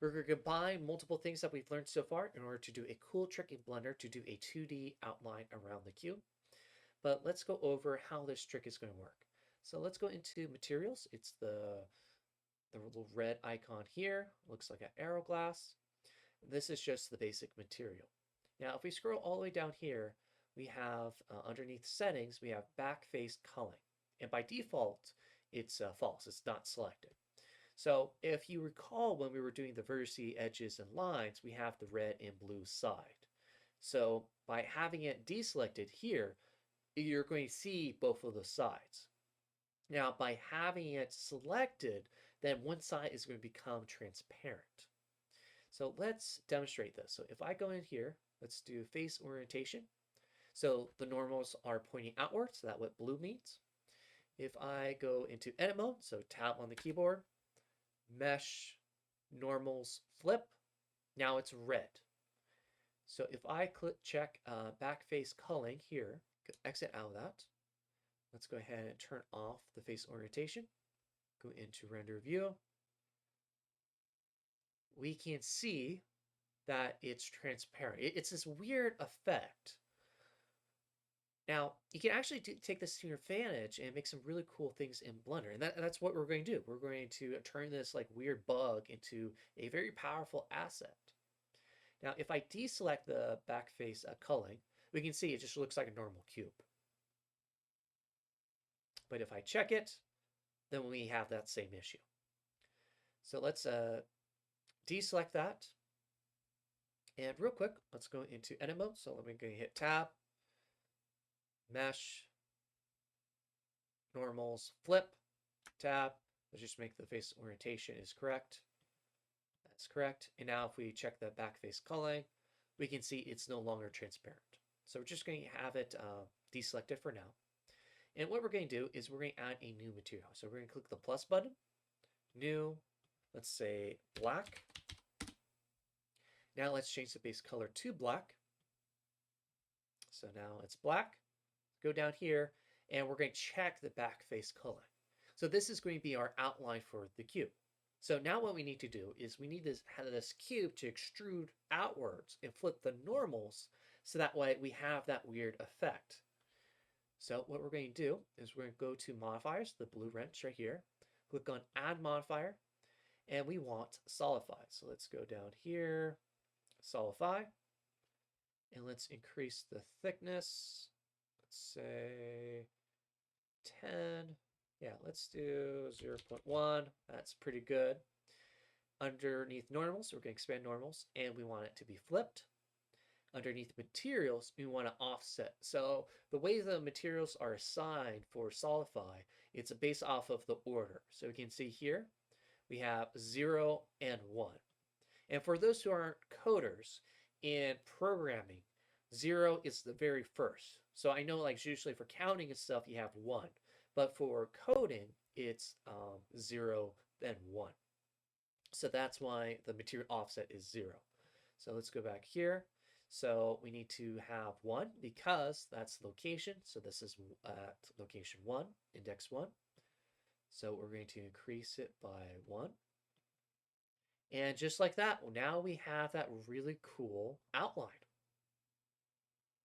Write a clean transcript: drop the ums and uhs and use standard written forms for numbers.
We're going to combine multiple things that we've learned so far in order to do a cool trick in Blender to do a 2D outline around the cube. But let's go over how this trick is going to work. So let's go into materials. It's the little red icon here. Looks like an arrow glass. This is just the basic material. Now, if we scroll all the way down here, we have underneath settings, we have back face culling. And by default, it's false. It's not selected. So if you recall when we were doing the vertices, edges, and lines, we have the red and blue side. So by having it deselected here, you're going to see both of the sides. Now, by having it selected, then one side is going to become transparent. So let's demonstrate this. So if I go in here, let's do face orientation. So the normals are pointing outward, so that's what blue means. If I go into edit mode, so tab on the keyboard, mesh, normals, flip, now it's red. So if I check back face culling here, exit out of that. Let's go ahead and turn off the face orientation. Go into render view. We can see that it's transparent. It's this weird effect. Now, you can actually take this to your advantage and make some really cool things in Blender. And that's what we're going to do. We're going to turn this like weird bug into a very powerful asset. Now, if I deselect the back face culling, we can see it just looks like a normal cube. But if I check it, then we have that same issue. So let's deselect that. And real quick, let's go into edit mode. So let me go hit tab, mesh, normals, flip, tab. Let's just make the face orientation is correct. That's correct. And now if we check the back face culling, we can see it's no longer transparent. So we're just going to have it deselected for now. And what we're going to do is we're going to add a new material. So we're going to click the plus button, new, let's say black. Now let's change the base color to black. So now it's black. Go down here and we're going to check the back face culling. So this is going to be our outline for the cube. So now what we need to do is we need to have this cube to extrude outwards and flip the normals so that way we have that weird effect. So what we're going to do is we're going to go to modifiers, the blue wrench right here, click on add modifier, and we want Solidify. So let's go down here, Solidify, and let's increase the thickness. Let's say 10. Yeah, let's do 0.1. That's pretty good. Underneath normals, we're going to expand normals, and we want it to be flipped. Underneath materials, we want to offset. So the way the materials are assigned for Solidify, it's based off of the order. So we can see here, we have 0 and 1. And for those who aren't coders, in programming, 0 is the very first. So I know like usually for counting and stuff, you have 1. But for coding, it's 0, then 1. So that's why the material offset is 0. So let's go back here. So we need to have 1 because that's location. So this is at location 1, index 1. So we're going to increase it by 1. And just like that, well, now we have that really cool outline.